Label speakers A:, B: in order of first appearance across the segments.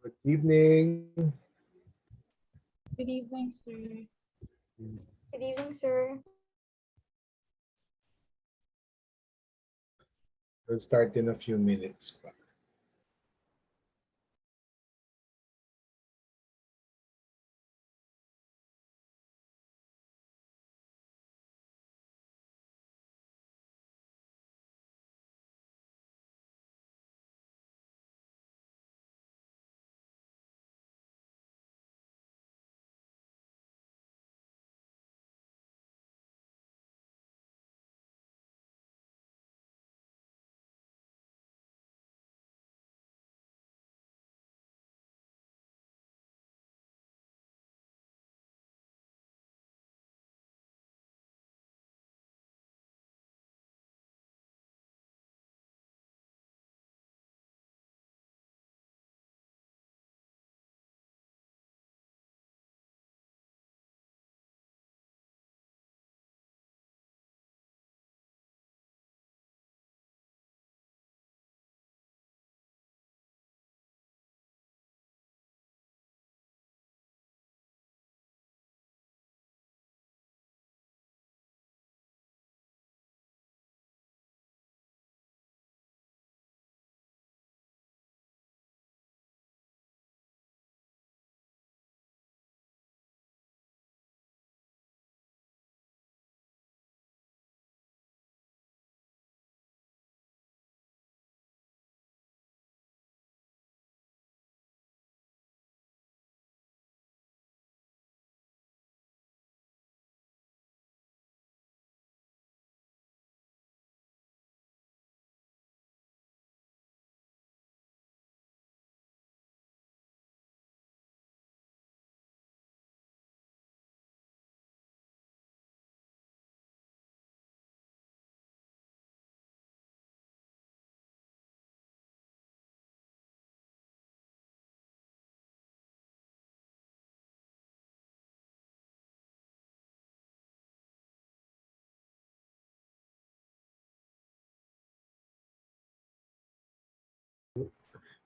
A: Good evening.
B: Good evening, sir.
C: Good evening, sir.
A: We'll start in a few minutes.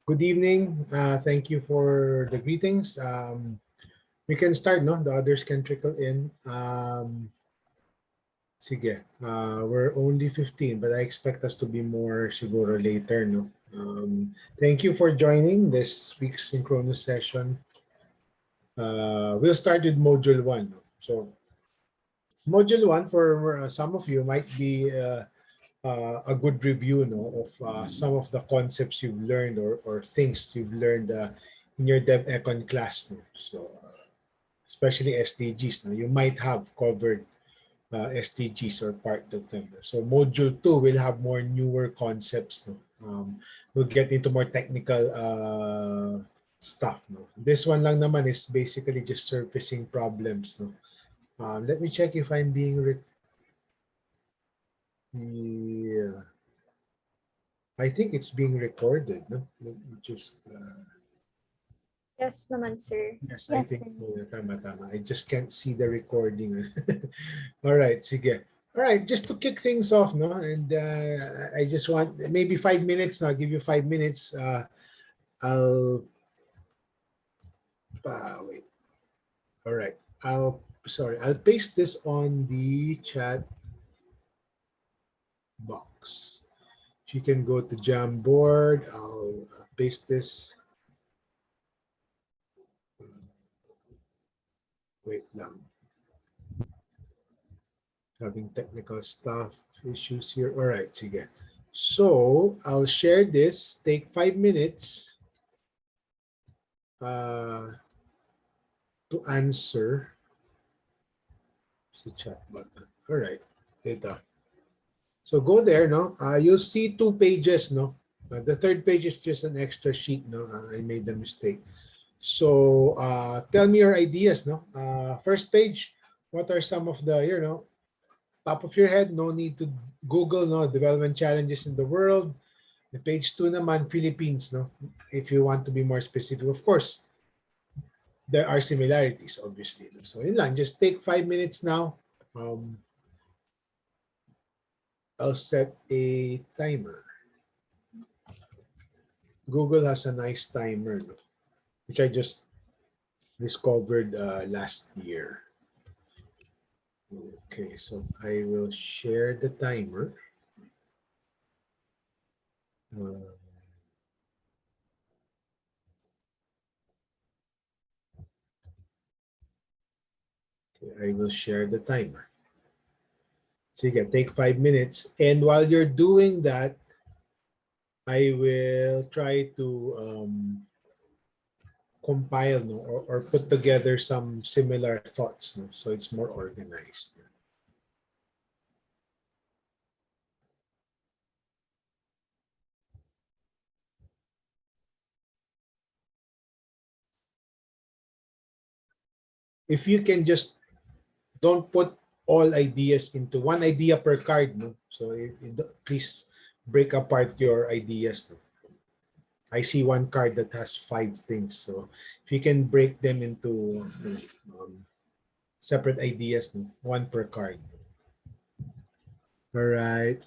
A: Good evening. Thank you for the greetings. We can start, no? The others can trickle in. Sige. We're only 15, but I expect us to be more siguro later, no? Thank you for joining this week's synchronous session. We'll start with Module 1. No? So, Module 1 for some of you might be a good review, no, of some of the concepts you've learned or things you've learned in your DevEcon class. No? So, especially SDGs. No? You might have covered SDGs or part of them. So Module 2 will have more newer concepts. No? We'll get into more technical stuff. No? This one lang naman is basically just surfacing problems. No? Let me check if I'm being yeah. I think it's being recorded. No? Let me just
C: Yes naman, sir.
A: yes, I think tama. I just can't see the recording. All right, sige. All right, just to kick things off, no, and I just want maybe 5 minutes. Now, I'll give you 5 minutes. I'll wait. All right, I'll paste this on the chat box. You can go to Jamboard. I'll paste this. Wait lang. Having technical stuff issues here. All right, sige. So I'll share this. Take 5 minutes to answer the chat button. All right, data. So go there, no? You'll see 2 pages, no? The third page is just an extra sheet, no? I made a mistake. So tell me your ideas, no? First page, what are some of the, top of your head, no need to Google, no, development challenges in the world. The page 2 naman, Philippines, no? If you want to be more specific, of course, there are similarities, obviously. So yun lang, just take 5 minutes now. I'll set a timer. Google has a nice timer. No? which I just discovered last year. Okay, so I will share the timer. Uh, okay, I will share the timer. So you can take 5 minutes. And while you're doing that, I will try to compile, no, or put together some similar thoughts, no, so it's more organized. If you can just don't put all ideas into one idea per card, no. So please break apart your ideas. No? I see one card that has 5 things. So if you can break them into separate ideas, no? One per card. All right.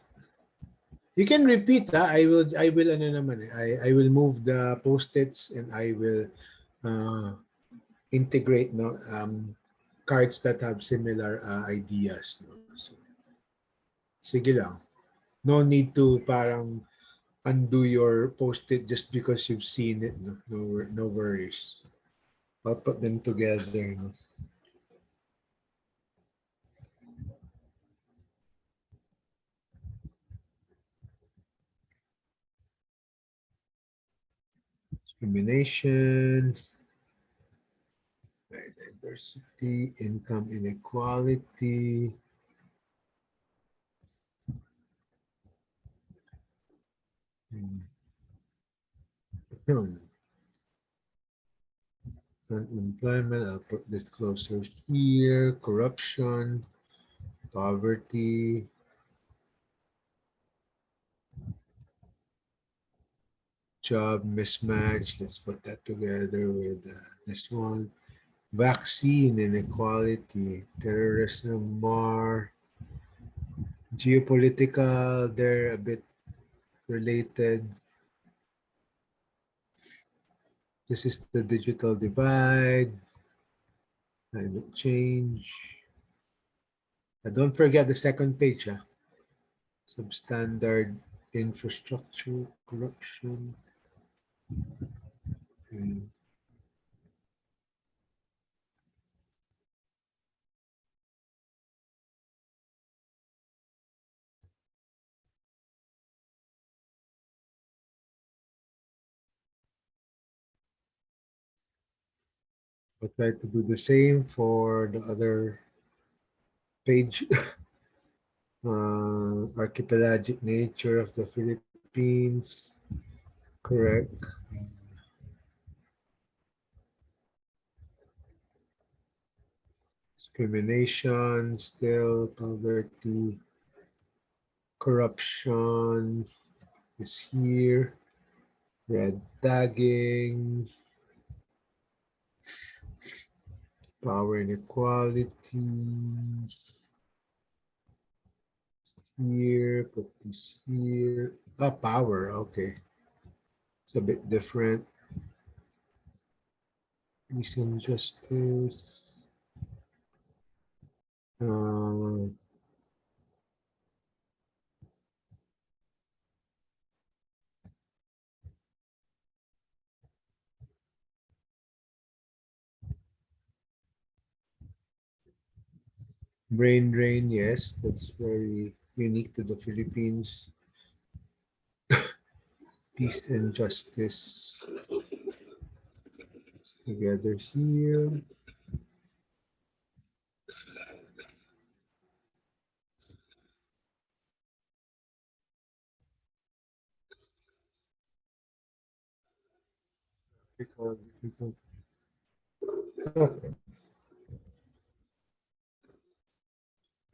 A: You can repeat. I will ano naman, I will move the post-its and I will integrate, no, cards that have similar ideas. No? So, sige lang. No need to parang undo your post-it just because you've seen it. No, no worries. I'll put them together. No? Discrimination, diversity, income inequality. Hmm. Unemployment, I'll put this closer here. Corruption, poverty, job mismatch. Let's put that together with this one. Vaccine inequality, terrorism, more geopolitical. They're a bit related. This is the digital divide, climate change. Don't forget the second page. Substandard infrastructure, corruption. And I'll try to do the same for the other page. Archipelagic nature of the Philippines. Correct. Discrimination, still poverty, corruption is here. Red tagging, power inequality here. Put this here. Power. Okay, it's a bit different. Peace and justice. Uh, Brain drain, yes, that's very unique to the Philippines. Peace and justice together here. Okay.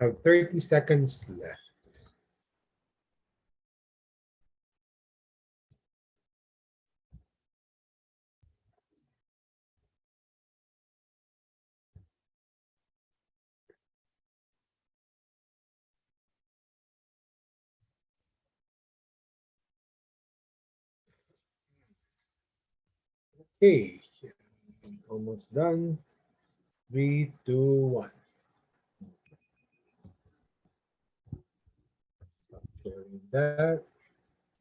A: I have 30 seconds left. Okay. almost done. 3, 2, 1. Sharing that.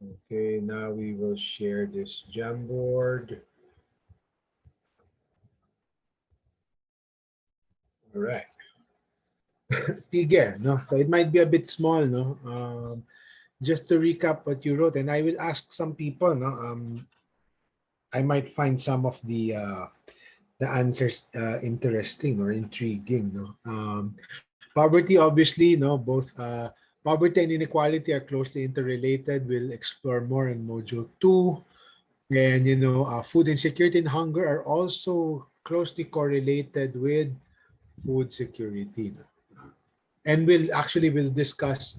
A: Okay, now we will share this Jamboard. All right. Sige, no? So it might be a bit small, no? Just to recap what you wrote, and I will ask some people, no? I might find some of the answers interesting or intriguing, no? Poverty, obviously, no, both poverty and inequality are closely interrelated. We'll explore more in module 2. And, food insecurity and hunger are also closely correlated with food security. No? And we'll discuss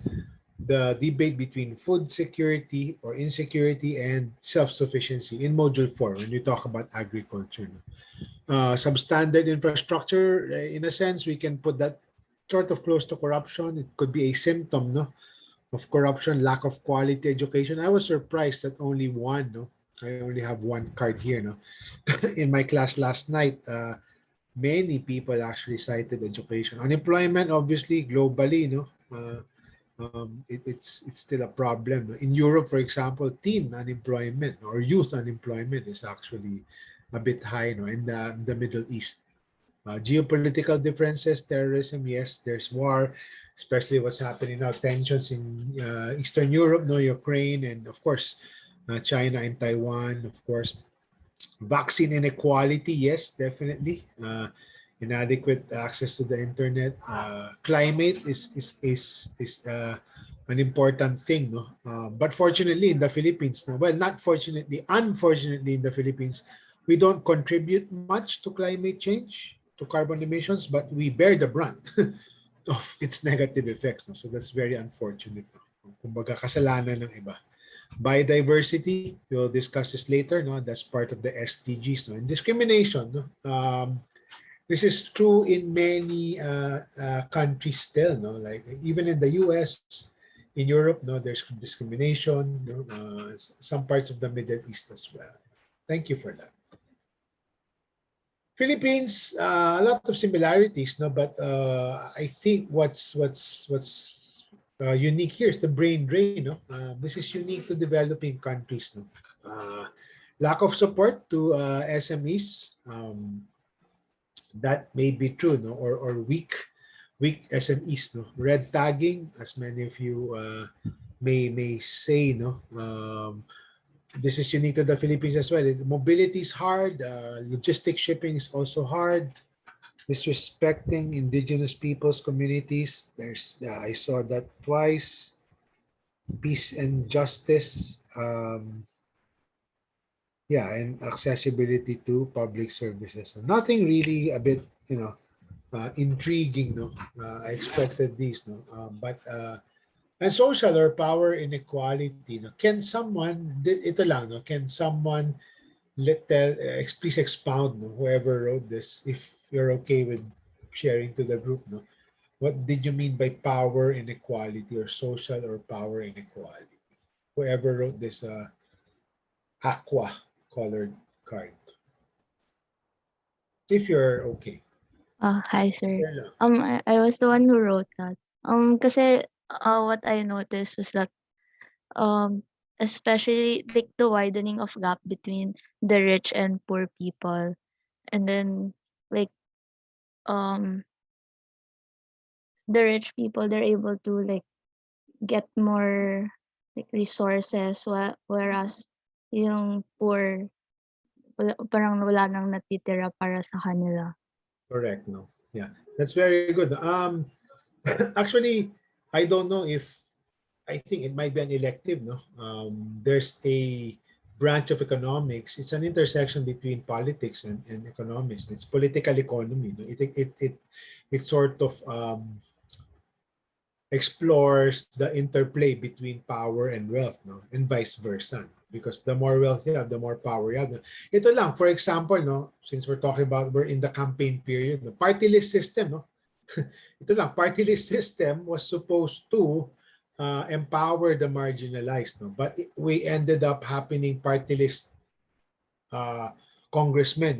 A: the debate between food security or insecurity and self-sufficiency in module 4 when we talk about agriculture. No? Substandard infrastructure, in a sense, we can put that sort of close to corruption. It could be a symptom, no, of corruption, lack of quality education. I was surprised that only one, no, I only have one card here, no. In my class last night, many people actually cited education. Unemployment, obviously, globally, no, it's still a problem. No? In Europe, for example, teen unemployment or youth unemployment is actually a bit high, no, in the Middle East. Geopolitical differences, terrorism, yes, there's war, especially what's happening now, tensions in Eastern Europe, no, Ukraine, and of course, China and Taiwan, of course. Vaccine inequality, yes, definitely. Inadequate access to the internet. Climate is an important thing, no. But fortunately, in the Philippines, no, well, not fortunately, unfortunately, in the Philippines, we don't contribute much to climate change, to carbon emissions, but we bear the brunt of its negative effects. No? So that's very unfortunate. No? Kumbaga, kasalanan ng iba. Biodiversity, we'll discuss this later. No? That's part of the SDGs. No? And discrimination. No? This is true in many countries still. No? Like even in the US, in Europe, no, there's discrimination. No? Some parts of the Middle East as well. Thank you for that. Philippines, a lot of similarities, no, but I think what's unique here is the brain drain, no. This is unique to developing countries, no. Lack of support to SMEs, that may be true, no, or weak SMEs, no. Red tagging, as many of you may say, no. This is unique to the Philippines as well. Mobility is hard. Logistic shipping is also hard. Disrespecting indigenous peoples, communities. I saw that twice. Peace and justice. And accessibility to public services. So nothing really a bit, intriguing. No, I expected these. No, and social or power inequality, no? Can someone, ito lang, no? Can someone please expound, no? Whoever wrote this, if you're okay with sharing to the group, no? What did you mean by power inequality or social or power inequality? Whoever wrote this aqua colored card. If you're okay.
D: Hi sir.
A: Share lang.
D: I was the one who wrote that. Kasi what I noticed was that especially like the widening of gap between the rich and poor people, and then like um the rich people, they're able to like get more like resources, whereas yung poor parang wala nang natitira para sa kanila.
A: Correct, no? Yeah, that's very good. Actually, I don't know if I think it might be an elective, no? There's a branch of economics. It's an intersection between politics and economics. It's political economy. No? It sort of explores the interplay between power and wealth, no, and vice versa. Because the more wealth you have, the more power you have. Ito lang, for example, no, since we're in the campaign period, no, party list system, no. Ito lang, party list system was supposed to empower the marginalized, no, but we ended up happening party list congressmen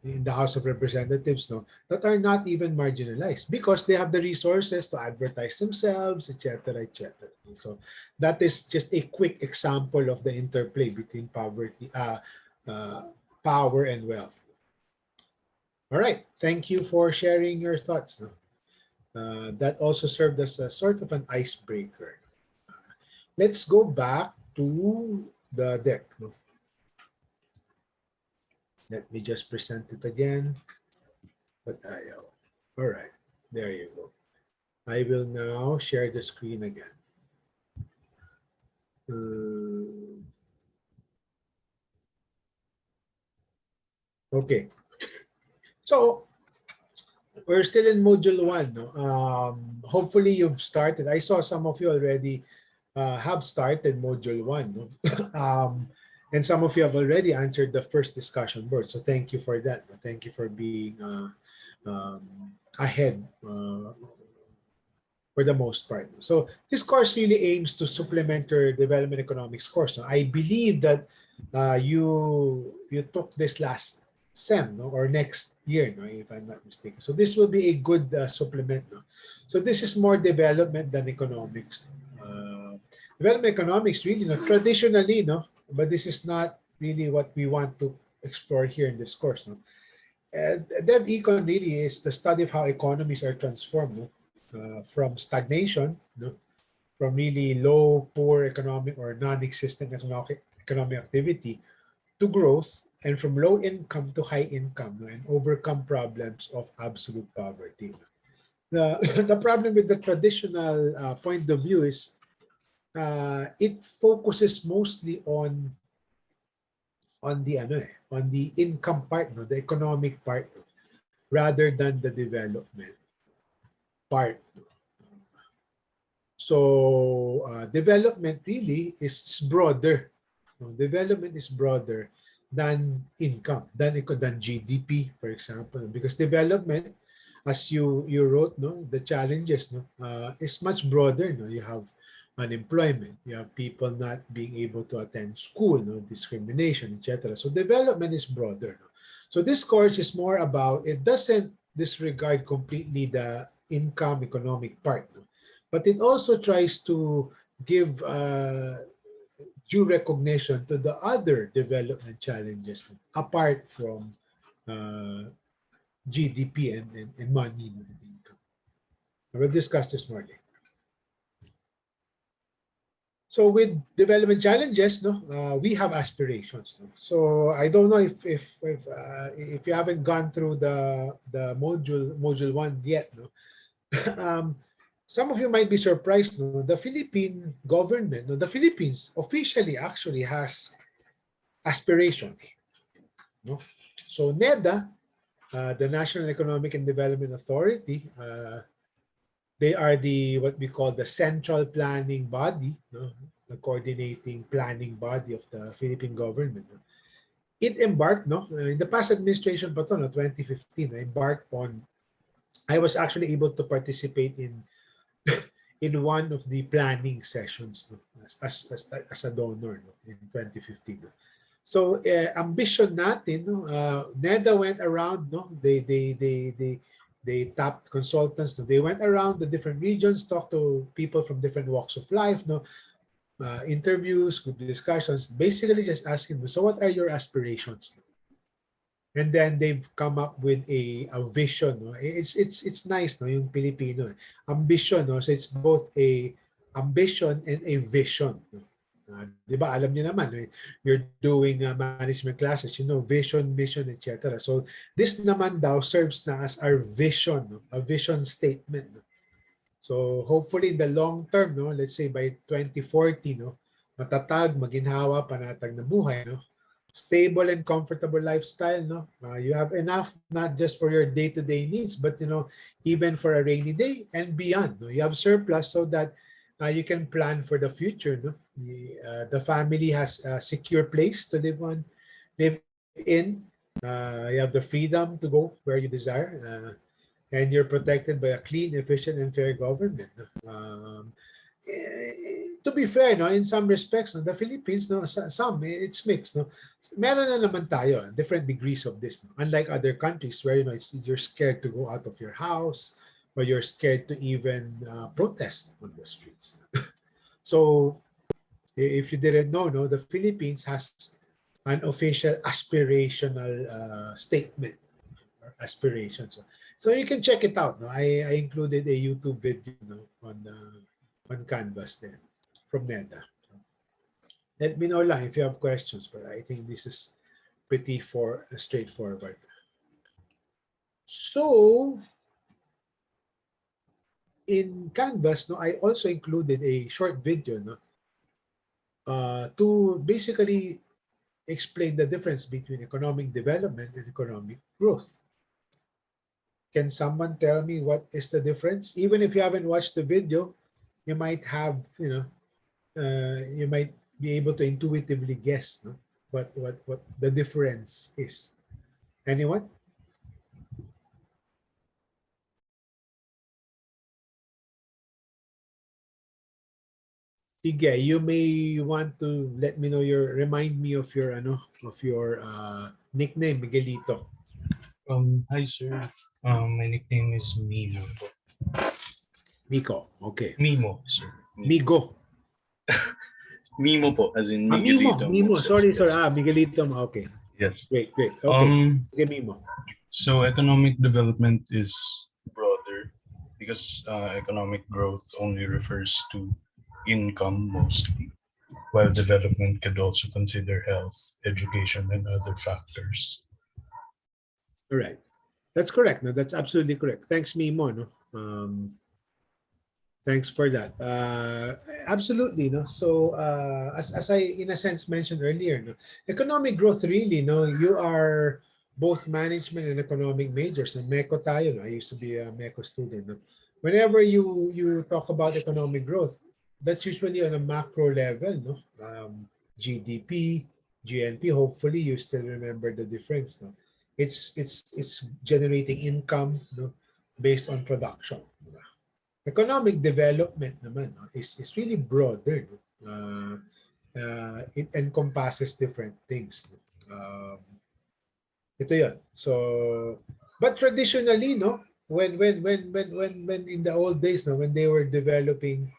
A: in the House of Representatives, no, that are not even marginalized because they have the resources to advertise themselves, etc., etc. So that is just a quick example of the interplay between uh, power and wealth. All right, thank you for sharing your thoughts. No? That also served as a sort of an icebreaker. Let's go back to the deck. No? Let me just present it again. But all right, there you go. I will now share the screen again. Okay, so we're still in module one. No? Hopefully you've started. I saw some of you already have started module one. No? And some of you have already answered the first discussion board. So thank you for that. Thank you for being ahead for the most part. So this course really aims to supplement your development economics course. No? I believe that you took this last sem, no? Or next year, no? If I'm not mistaken. So this will be a good supplement. No? So this is more development than economics. Development economics really, no? Traditionally, no, but this is not really what we want to explore here in this course. No? Dev Econ really is the study of how economies are transformed. No? From stagnation, no? From really low, poor economic or non-existent economic activity to growth, and from low income to high income, no? And overcome problems of absolute poverty. The, the problem with the traditional point of view is it focuses mostly on the on the income part, no? The economic part, no? Rather than the development part. So development really is broader. Development is broader than income, than GDP, for example. Because development, as you wrote, no, the challenges, no, is much broader. No, you have unemployment, you have people not being able to attend school, no, discrimination, etc. So development is broader. No? So this course is more about, it doesn't disregard completely the income economic part. No? But it also tries to give due recognition to the other development challenges apart from uh, GDP and money and income. We'll discuss this more later. So with development challenges, no, we have aspirations. No? So I don't know if you haven't gone through the module one yet, no. Some of you might be surprised, no? The Philippine government, no? The Philippines officially actually has aspirations. No? So NEDA, the National Economic and Development Authority, they are the what we call the central planning body, no? The coordinating planning body of the Philippine government. No? It embarked, no, in the past administration, but no, 2015, embarked on. I was actually able to participate in one of the planning sessions, no, as a donor, no, in 2015. No. So ambition natin, no, NEDA went around, no, they tapped consultants, no, they went around the different regions, talked to people from different walks of life, no, interviews, good discussions, basically just asking them, so what are your aspirations? And then they've come up with a vision. No? It's nice, no, yung Filipino. Ambition, no? So it's both a ambition and a vision. No? Di ba? Alam niyo naman, you're doing management classes, you know, vision, mission, etc. So this naman daw serves na as our vision, no? A vision statement. No? So hopefully in the long term, no, let's say by 2040, no, matatag, maginhawa, panatag na buhay, no, stable and comfortable lifestyle, no, you have enough not just for your day-to-day needs, but you know, even for a rainy day and beyond. No, you have surplus so that you can plan for the future. No, the family has a secure place to live in. You have the freedom to go where you desire. And you're protected by a clean, efficient, and fair government. to be fair, no, in some respects, no, the Philippines, no, some it's mixed, no. Meron na naman tayo different degrees of this, no? Unlike other countries where you're scared to go out of your house, or you're scared to even protest on the streets. So if you didn't know, no, the Philippines has an official aspirational statement or aspirations. So you can check it out. No, I included a YouTube video, no, on Canvas there from NEDA. Let me know lang if you have questions, but I think this is pretty straightforward. So in Canvas, no, I also included a short video, no, to basically explain the difference between economic development and economic growth. Can someone tell me what is the difference? Even if you haven't watched the video, you might have, you might be able to intuitively guess, no, what the difference is. Anyone? Sige, you may want to let me know remind me of your nickname, Miguelito.
E: Hi sir. My nickname is Mimo po.
A: Miko. Okay.
E: Mimo, sir.
A: Migo.
E: Mimo po, as in
A: Mimo.
E: Miguelito.
A: Mimo.
E: Moses,
A: Sorry.
E: yes.
A: Miguelito. Okay.
E: Yes.
A: Great. Okay. Sige, Mimo.
E: So economic development is broader because economic growth only refers to income mostly, while development could also consider health, education, and other factors.
A: All right. That's correct. No, that's absolutely correct. Thanks, Mimo. No. Thanks for that. Absolutely, no. So, as I in a sense mentioned earlier, no, economic growth really, no, you are both management and economic majors. And MECO tayo, no. I used to be a MECO student. No. Whenever you talk about economic growth, that's usually on a macro level, no. GDP, GNP. Hopefully, you still remember the difference, no. It's generating income, no, based on production. Economic development naman, no, is really broader. No? It encompasses different things. No? Ito yun. So, but traditionally, no, when in the old days, no, when they were developing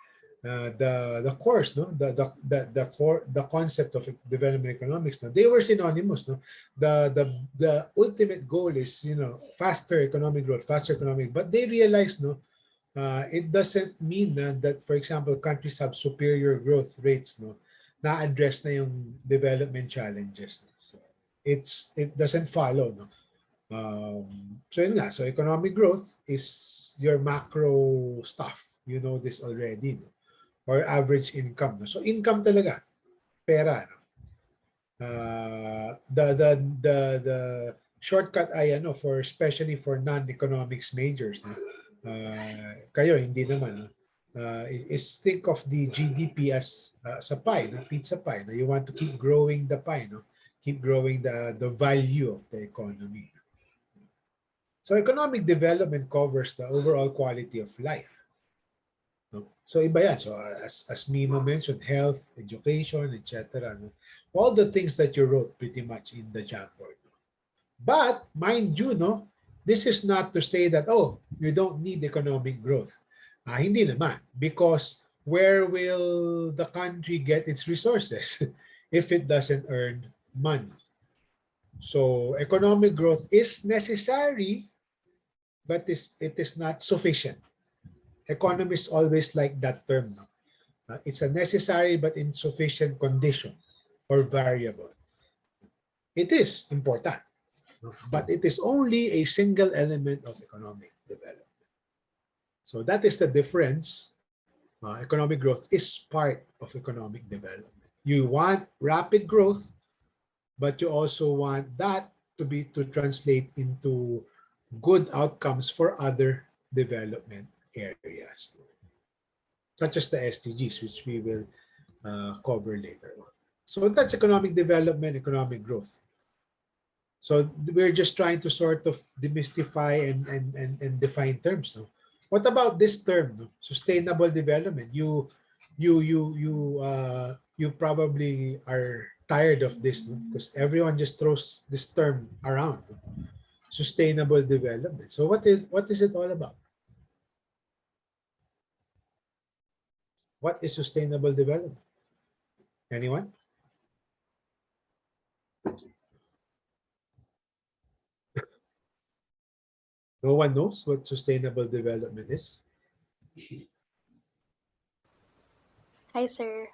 A: the course, no, the concept of development economics, no, they were synonymous, no. The ultimate goal is, faster economic growth, faster economic, but they realized, no, it doesn't mean that, for example, countries have superior growth rates, no, na-address na yung development challenges. No? So it doesn't follow, no. So yun nga, so economic growth is your macro stuff. You know this already, no? Or average income. No? So income talaga, pera. No? The shortcut ay for especially for non-economics majors, no? Kayo hindi naman, no? Is think of the GDP as a pie, no? Pizza pie. No? You want to keep growing the pie, no? Keep growing the value of the economy. So economic development covers the overall quality of life. No? So iba yan. So as Mimo mentioned, health, education, etc. No? All the things that you wrote pretty much in the Jamboard. No? But mind you, no, this is not to say that, oh, you don't need economic growth. Hindi naman. Because where will the country get its resources if it doesn't earn money? So economic growth is necessary, but it is not sufficient. Economists always like that term. No? It's a necessary but insufficient condition or variable. It is important, no? But it is only a single element of economic development. So that is the difference. Economic growth is part of economic development. You want rapid growth, but you also want that to translate into good outcomes for other development areas, such as the SDGs, which we will cover later on. So that's economic development, economic growth. So we're just trying to sort of demystify and define terms. No? What about this term, no? Sustainable development? You you probably are tired of this, no? Because everyone just throws this term around, no? Sustainable development. So what is it all about? What is sustainable development? Anyone? No one knows what sustainable development is.
F: Hi, sir.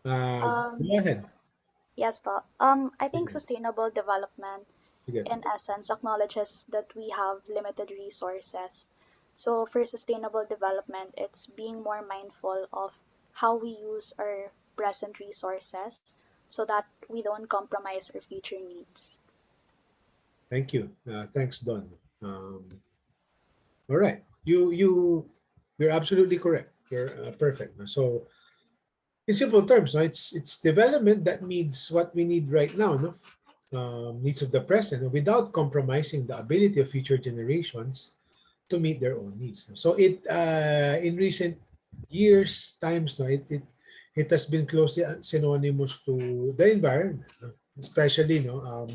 A: Go ahead.
F: Yes po. I think sustainable development,
A: Sige.
F: in essence, acknowledges that we have limited resources. So, for sustainable development, it's being more mindful of how we use our present resources so that we don't compromise our future needs.
A: Thank you. Thanks, Don. All right. You're absolutely correct. You're perfect. So in simple terms, no, it's development that meets what we need right now, no? Needs of the present, without compromising the ability of future generations to meet their own needs. So it in recent years, times, no, it has been closely synonymous to the environment, no? Especially, no,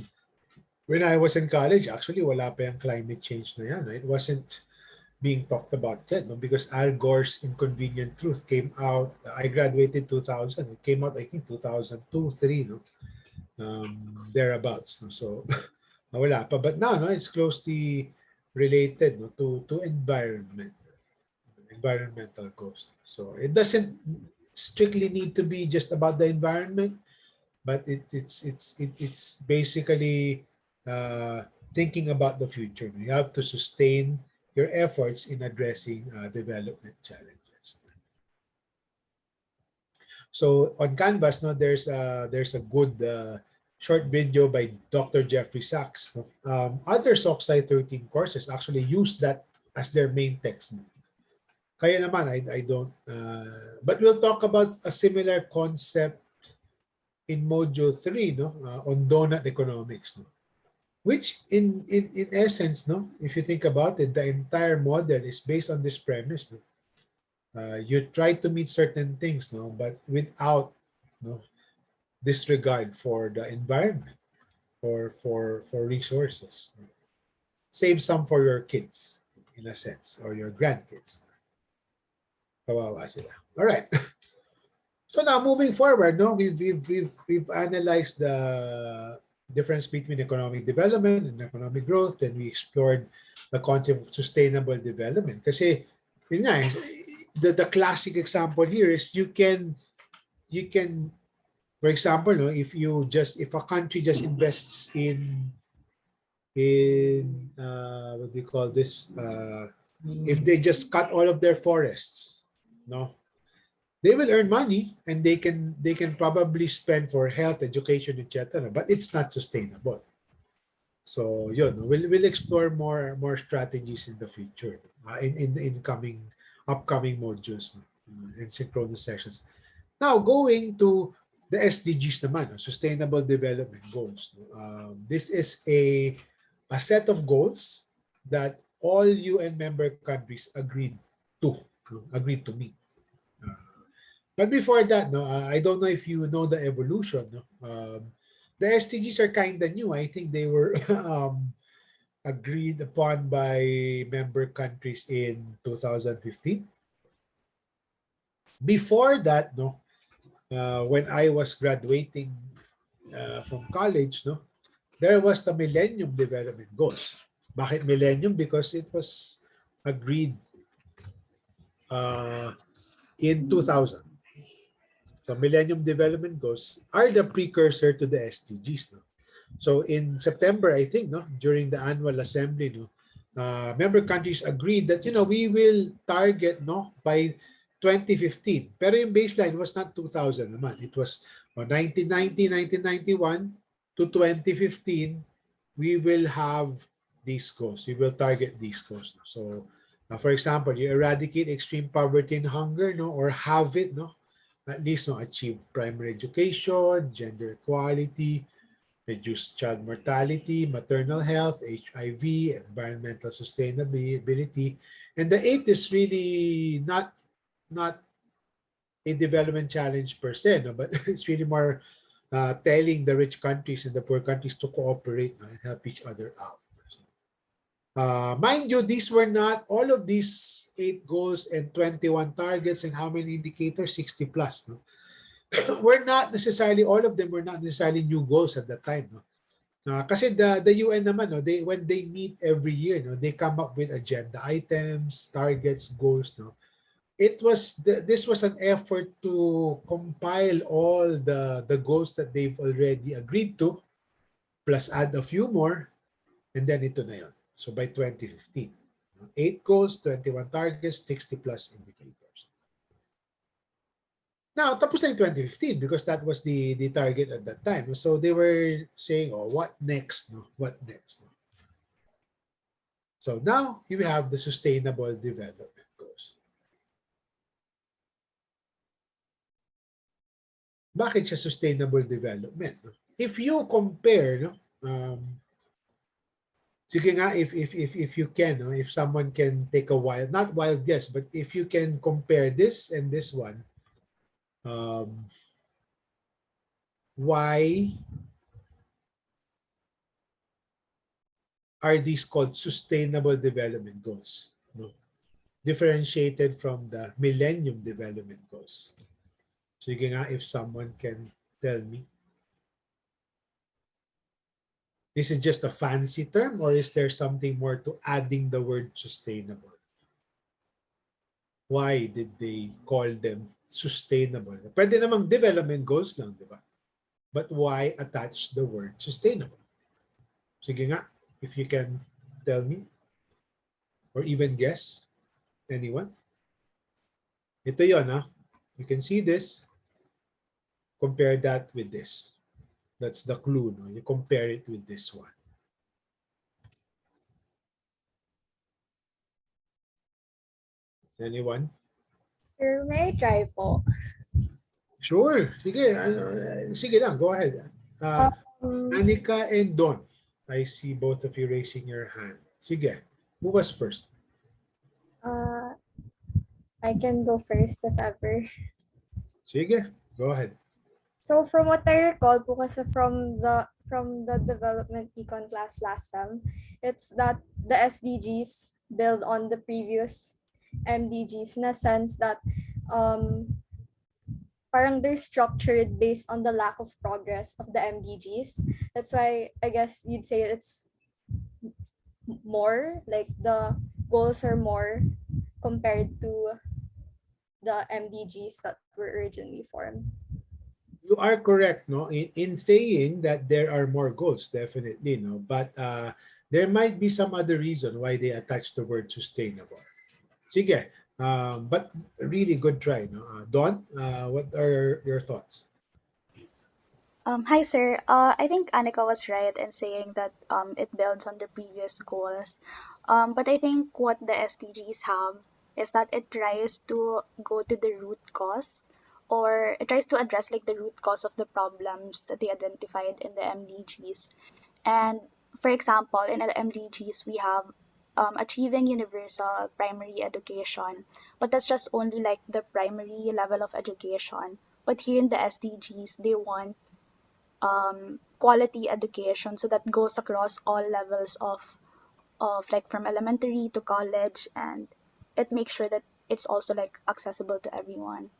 A: when I was in college, actually, wala pa yung climate change na yan. No? It wasn't being talked about yet, no? Because Al Gore's Inconvenient Truth came out. I graduated 2000. It came out, I think, 2002, 3, no? Thereabouts. No? So, wala pa. But now, no, it's closely related, no, to environmental goals. So it doesn't strictly need to be just about the environment, but it's basically thinking about the future. You have to sustain your efforts in addressing development challenges. So on Canvas, no, there's a good short video by Dr. Jeffrey Sachs. No? Other SOCSI 13 courses actually use that as their main text. No? Kaya naman, I don't. But we'll talk about a similar concept in module 3, no, on donut economics, no? Which in essence, no, if you think about it, the entire model is based on this premise, no? You try to meet certain things, no, but without, no, disregard for the environment or for resources, no? Save some for your kids, in a sense, or your grandkids. Kawawa sila. All right. So now moving forward, no, we've analyzed the difference between economic development and economic growth. Then we explored the concept of sustainable development. Kasi yun nga, the classic example here is you can, for example, no, if a country just invests in what do you call this? If they just cut all of their forests, no, they will earn money and they can probably spend for health, education, etc. But it's not sustainable. So yun, we'll explore more strategies in the future, in upcoming modules, and synchronous sessions. Now going to the SDGs naman, Sustainable Development Goals. This is a set of goals that all UN member countries agreed to meet. But before that, no, I don't know if you know the evolution. No? The SDGs are kind of new. I think they were agreed upon by member countries in 2015. Before that, no, when I was graduating from college, no, there was the Millennium Development Goals. Bakit Millennium? Because it was agreed in 2000. So Millennium Development Goals are the precursor to the SDGs. No? So in September, I think, no, during the annual assembly, no, member countries agreed that we will target, no, by 2015. Pero yung baseline was not 2000 naman. It was 1990, 1991 to 2015. We will have these goals. We will target these goals. No? So, for example, you eradicate extreme poverty and hunger, no, or have it, no, at least, no, achieve primary education, gender equality, reduce child mortality, maternal health, HIV, environmental sustainability. And the eighth is really not a development challenge per se, no? But it's really more telling the rich countries and the poor countries to cooperate, no, and help each other out. Mind you, these were not all of these 8 goals and 21 targets and how many indicators, 60 plus. No, were not necessarily all of them were not necessarily new goals at that time. No, kasi the UN naman, no, they when they meet every year, no, they come up with agenda items, targets, goals. No, this was an effort to compile all the goals that they've already agreed to, plus add a few more, and then ito na yun. So by 2015, 8 goals, 21 targets, 60 plus indicators. Now, tapos na yung 2015 because that was the target at that time. So they were saying, oh, what next? No? What next? No? So now you have the sustainable development goals. Bakit siya sustainable development? No? If you compare, no, sige nga, if you can, no, if someone can take a wild, not wild guess, but if you can compare this and this one, why are these called sustainable development goals? No, differentiated from the Millennium Development Goals. Sige nga, if someone can tell me. Is it just a fancy term or is there something more to adding the word sustainable? Why did they call them sustainable? Pwede namang development goals lang, di ba? But why attach the word sustainable? Sige nga, if you can tell me or even guess, anyone? Ito yun, ha? You can see this. Compare that with this. That's the clue, no? You compare it with this one. Anyone?
C: Sir, may I try po?
A: Sure. Sige. Sige lang. Go ahead.
C: Um,
A: Anika and Don. I see both of you raising your hand. Sige. Who was first?
C: I can go first if ever.
A: Sige. Go ahead.
C: So from what I recall po kasi from the development econ class last sem, it's that the SDGs build on the previous MDGs in a sense that parang they're structured based on the lack of progress of the MDGs. That's why I guess you'd say it's more like the goals are more compared to the MDGs that were originally formed.
A: You are correct, no, in saying that there are more goals, definitely, no, but there might be some other reason why they attach the word sustainable. Sige, but really good try, no. Don, what are your thoughts?
F: Hi, sir. I think Annika was right in saying that it builds on the previous goals. But I think what the SDGs have is that it tries to go to the root cause, or it tries to address like the root cause of the problems that they identified in the MDGs. And for example, in the MDGs, we have achieving universal primary education, but that's just only like the primary level of education. But here in the SDGs, they want quality education, so that goes across all levels of like from elementary to college, and it makes sure that it's also like accessible to everyone.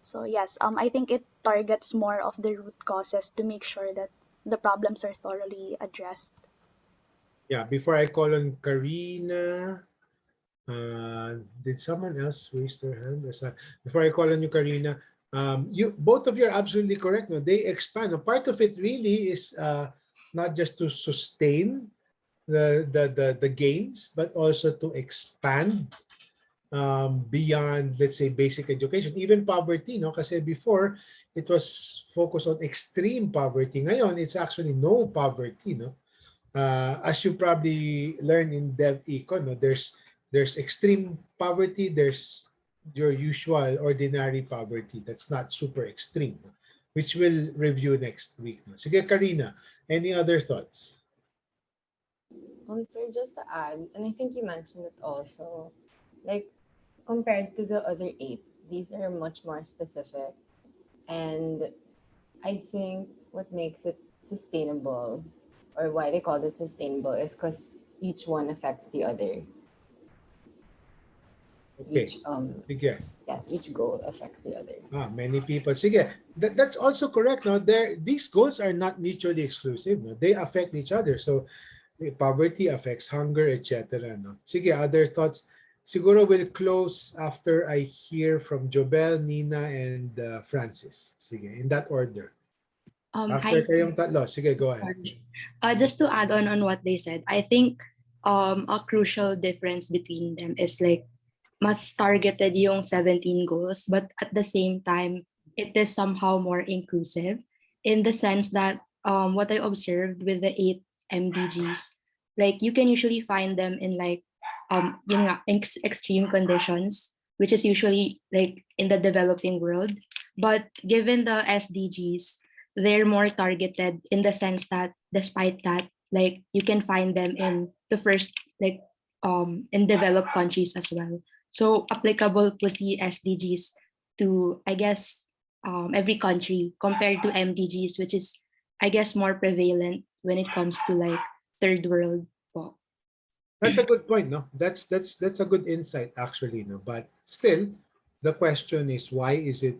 F: So yes, I think it targets more of the root causes to make sure that the problems are thoroughly addressed.
A: Yeah, before I call on Karina, did someone else raise their hand? Before I call on you, Karina, you both of you are absolutely correct. No, they expand. No, part of it really is not just to sustain the gains, but also to expand beyond, let's say, basic education, even poverty. No, kasi before it was focused on extreme poverty. Ngayon, it's actually no poverty. No, as you probably learn in Dev Econ, no, there's extreme poverty, there's your usual ordinary poverty that's not super extreme, no, which we'll review next week. No. Sige, Karina, any other thoughts?
G: So just to add, and I think you mentioned it also, like compared to the other 8, these are much more specific. And I think what makes it sustainable, or why they call it sustainable, is because each one affects the other.
A: Okay.
G: Each
A: Sige.
G: yes, each goal affects the other.
A: Many people. Sige. That's also correct. No? These goals are not mutually exclusive. No? They affect each other. So poverty affects hunger, etc. No? Sige, other thoughts? Siguro we'll close after I hear from Jobel, Nina, and Francis. Sige, in that order. After
H: Hi.
A: kayong tatlo. Sige, go ahead.
H: Sorry. Just to add on what they said, I think a crucial difference between them is like mas targeted yung 17 goals, but at the same time, it is somehow more inclusive in the sense that what I observed with the 8 MDGs, like you can usually find them in like yun nga, extreme conditions, which is usually like in the developing world. But given the SDGs, they're more targeted in the sense that despite that, like you can find them in the first like in developed countries as well. So applicable po si SDGs to, I guess, every country compared to MDGs, which is, I guess, more prevalent when it comes to like third world po.
A: That's a good point, no? That's a good insight actually, no? But still, the question is why is it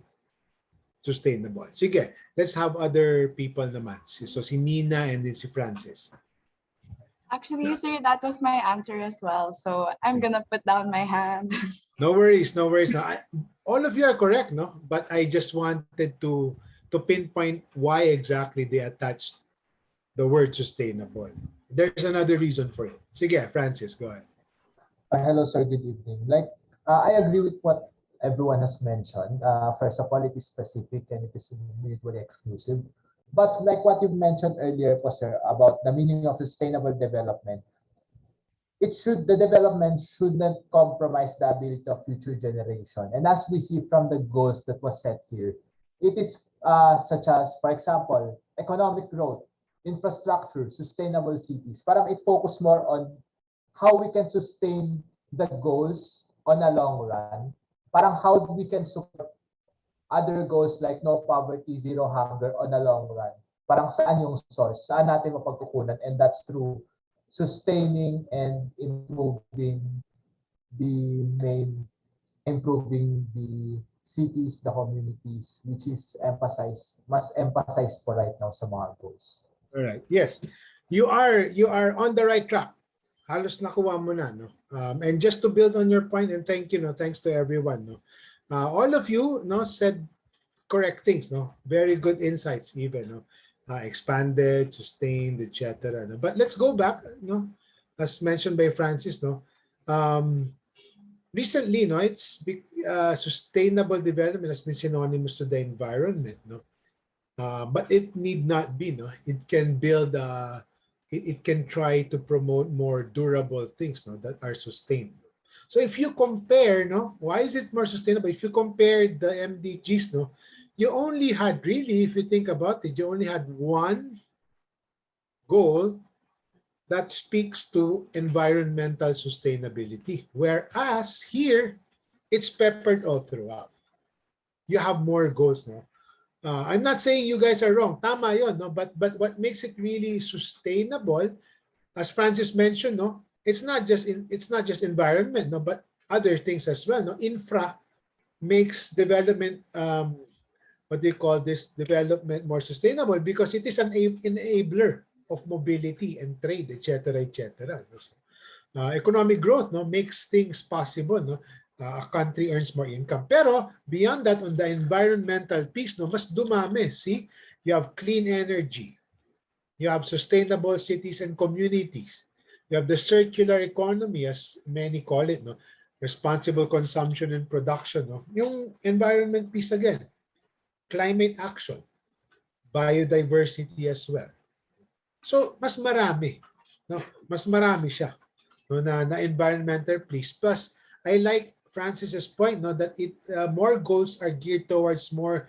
A: sustainable? Sige, let's have other people naman. So si Nina and then si Francis.
B: Actually, sir, that was my answer as well. So I'm gonna put down my hand.
A: No worries, no worries. No, all of you are correct, no? But I just wanted to pinpoint why exactly they attached the word sustainable. There's another reason for it. Sige, Francis, go ahead.
I: Hello, sir. Good evening. Like, I agree with what everyone has mentioned. First of all, it is specific and it is mutually exclusive. But like what you mentioned earlier, po, sir, about the meaning of sustainable development, the development shouldn't compromise the ability of future generation. And as we see from the goals that was set here, it is such as, for example, economic growth, infrastructure, sustainable cities. Parang it focus more on how we can sustain the goals on a long run. Parang how we can support other goals like no poverty, zero hunger on a long run. Parang saan yung source? Saan natin mapagkukunan? And that's through sustaining and improving the cities, the communities, which is must emphasize for right now sa mga goals.
A: All right. Yes, you are on the right track. Halos nakuha mo na, no? And just to build on your point, and thank you, no, thanks to everyone, no. All of you, no, said correct things, no. Very good insights, even, no. Expanded, sustained, etc. No? But let's go back, no, as mentioned by Francis, no. Recently, no, it's sustainable development has been synonymous to the environment, no. But it need not be, no. It can build it can try to promote more durable things, no, that are sustained. So if you compare, no, why is it more sustainable? If you compare the MDGs, no, you only had really, if you think about it, you only had one goal that speaks to environmental sustainability. Whereas here, it's peppered all throughout. You have more goals, no? I'm not saying you guys are wrong. Tama yun, no? But what makes it really sustainable, as Francis mentioned, no, it's not just environment, no, but other things as well. No, infra makes development what do you call this, development more sustainable because it is an enabler of mobility and trade, etc., etc. So, economic growth, no, makes things possible, no. A country earns more income. Pero beyond that, on the environmental piece, no, mas dumami. See, you have clean energy. You have sustainable cities and communities. You have the circular economy, as many call it, no, responsible consumption and production. No, yung environment piece again, climate action, biodiversity as well. So mas marami, no, mas marami siya, no, na environmental piece. Plus, I like Francis's point, no, that more goals are geared towards more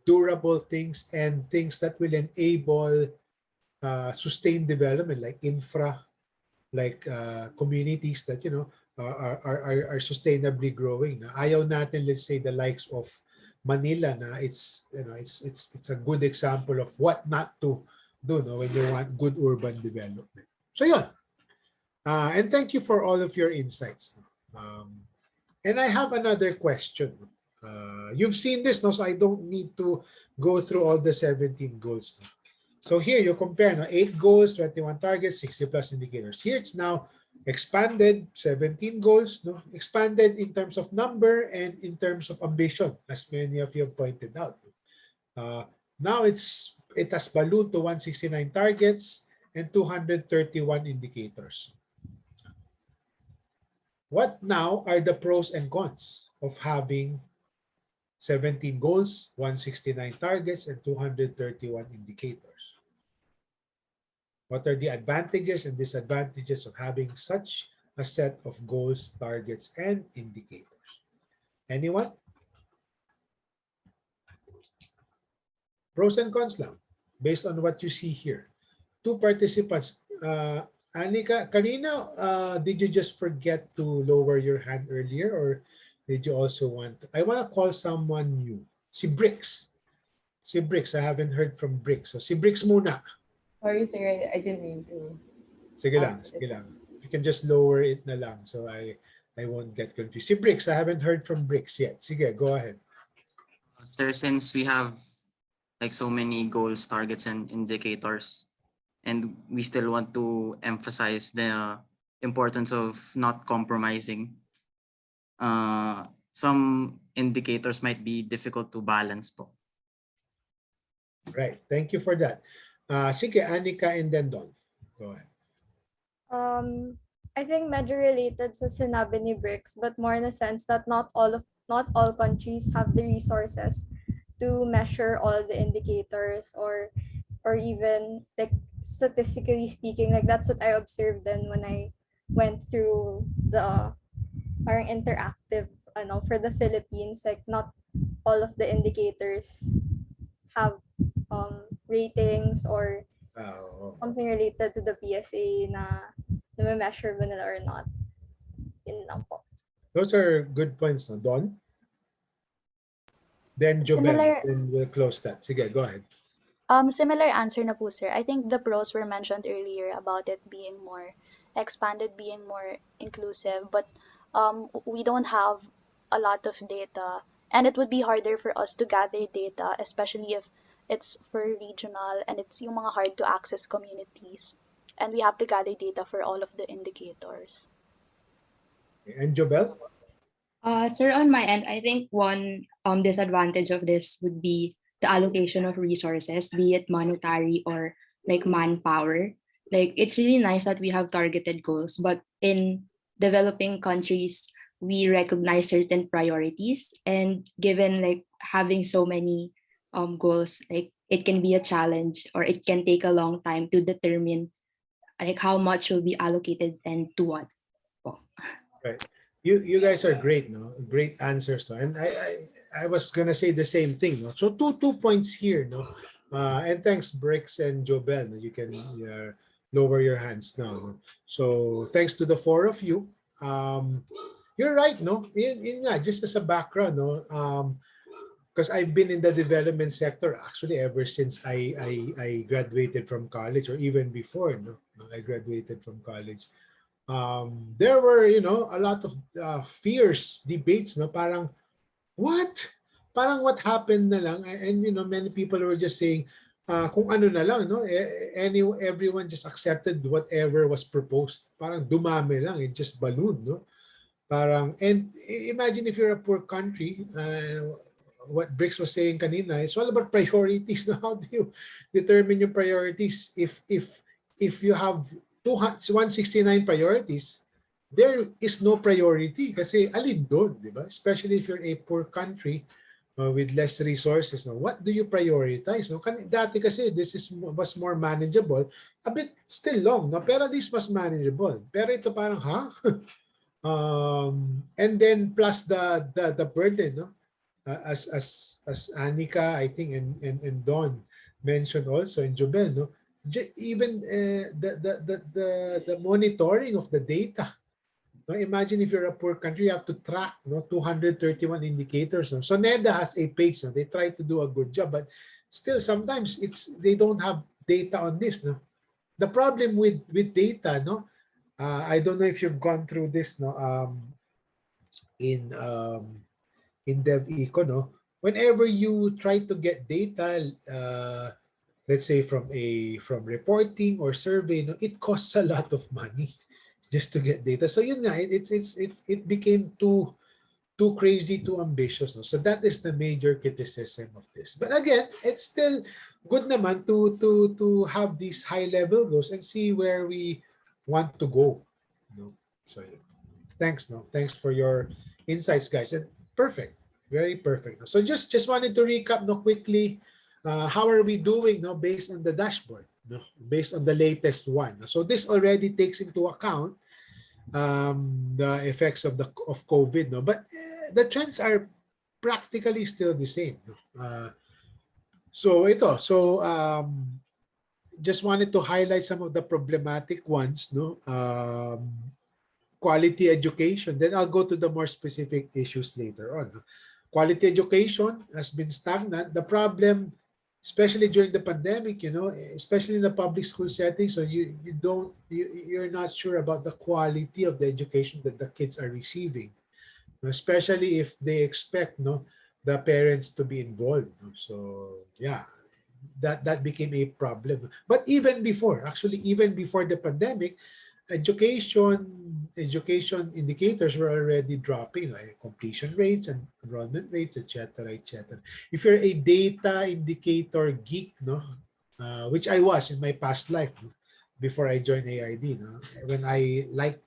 A: durable things and things that will enable sustained development, like infra, like communities that, you know, are sustainably growing. Na ayaw natin, let's say, the likes of Manila, na it's, you know, it's a good example of what not to do, no, when you want good urban development. So yun. And thank you for all of your insights. And I have another question. You've seen this, no? So I don't need to go through all the 17 goals. No? So here you compare, no? 8 goals, 21 targets, 60 plus indicators. Here it's now expanded, 17 goals, no? Expanded in terms of number and in terms of ambition, as many of you have pointed out. Now it has ballooned to 169 targets and 231 indicators. What now are the pros and cons of having 17 goals, 169 targets, and 231 indicators? What are the advantages and disadvantages of having such a set of goals, targets, and indicators? Anyone? Pros and cons lang, based on what you see here. 2 participants. Anika, Karina, did you just forget to lower your hand earlier, or did you also want? I want to call someone new. Si Bricks. Si Bricks, I haven't heard from Bricks. So si Bricks muna.
G: Sorry, sir, I didn't mean to.
A: Sige lang, sige lang. You can just lower it na lang so I won't get confused. Si Bricks, I haven't heard from Bricks yet. Sige, go ahead.
J: Sir, since we have like so many goals, targets, and indicators, and we still want to emphasize the importance of not compromising, some indicators might be difficult to balance po.
A: Right. Thank you for that. Sige, Anika and then Don. Go ahead.
C: I think medyo related sa sinabi ni Bricks, but more in a sense that not all countries have the resources to measure all the indicators, or even like statistically speaking, like that's what I observed then when I went through the parang interactive for the Philippines. Like not all of the indicators have ratings or something related to the PSA na measure ba nila or not. Yun lang po.
A: Those are good points, no? Don? Then Jobel,
F: Similar,
A: then we'll close that. Sige, go ahead.
F: similar answer na po, sir. I think the pros were mentioned earlier about it being more expanded, being more inclusive, but we don't have a lot of data, and it would be harder for us to gather data, especially if it's for regional and it's yung mga hard to access communities, and we have to gather data for all of the indicators.
A: And Jobel?
H: Sir, on my end, I think one disadvantage of this would be the allocation of resources, be it monetary or like manpower. Like it's really nice that we have targeted goals, but in developing countries, we recognize certain priorities, and given like having so many goals, like it can be a challenge, or it can take a long time to determine like how much will be allocated and to what.
A: Right. You guys are great, no? Great answers, no? And I was gonna say the same thing, no? So two points here, no? And thanks, Bricks and Jobel. No? You can lower your hands now. No? So thanks to the 4 of you. You're right, no? Just as a background, no? Because I've been in the development sector actually ever since I graduated from college, or even before, no? I graduated from college. There were, a lot of fierce debates, no? Parang, what? Parang what happened na lang? And, many people were just saying, kung ano na lang, no? Everyone just accepted whatever was proposed. Parang dumami lang, it just ballooned, no? Parang, and imagine if you're a poor country, what Bricks was saying kanina, it's all about priorities. No? How do you determine your priorities if you have 169 priorities, there is no priority kasi alin doon, di ba? Especially if you're a poor country with less resources. No? What do you prioritize? No? Dati kasi was more manageable. A bit still long, no? Pero this was manageable. Pero ito parang, and then plus the burden, no? As Anika, I think, and Don mentioned also, and Jobel, no? Even the monitoring of the data, Now imagine if you're a poor country, you have to track 231 indicators. No? So NEDA has a page. No? They try to do a good job, but still sometimes they don't have data on this. No? The problem with data, I don't know if you've gone through this, in DevEco, whenever you try to get data, let's say from reporting or survey, it costs a lot of money just to get data. So yun nga, it became too crazy, too ambitious. No? So that is the major criticism of this. But again, it's still good naman to have these high level goals and see where we want to go. So yeah. Thanks, Thanks for your insights, guys. And perfect, very perfect. So just wanted to recap, quickly. How are we doing, based on the dashboard, based on the latest one. So this already takes into account the effects of COVID, but the trends are practically still the same. So just wanted to highlight some of the problematic ones, quality education. Then I'll go to the more specific issues later on. Quality education has been stagnant. The problem, especially during the pandemic, especially in the public school setting, so you're not sure about the quality of the education that the kids are receiving, especially if they expect the parents to be involved. So yeah, that became a problem. But even before the pandemic, education indicators were already dropping, like completion rates and enrollment rates, etc., etc. If you're a data indicator geek, which I was in my past life, before I joined AID, when I liked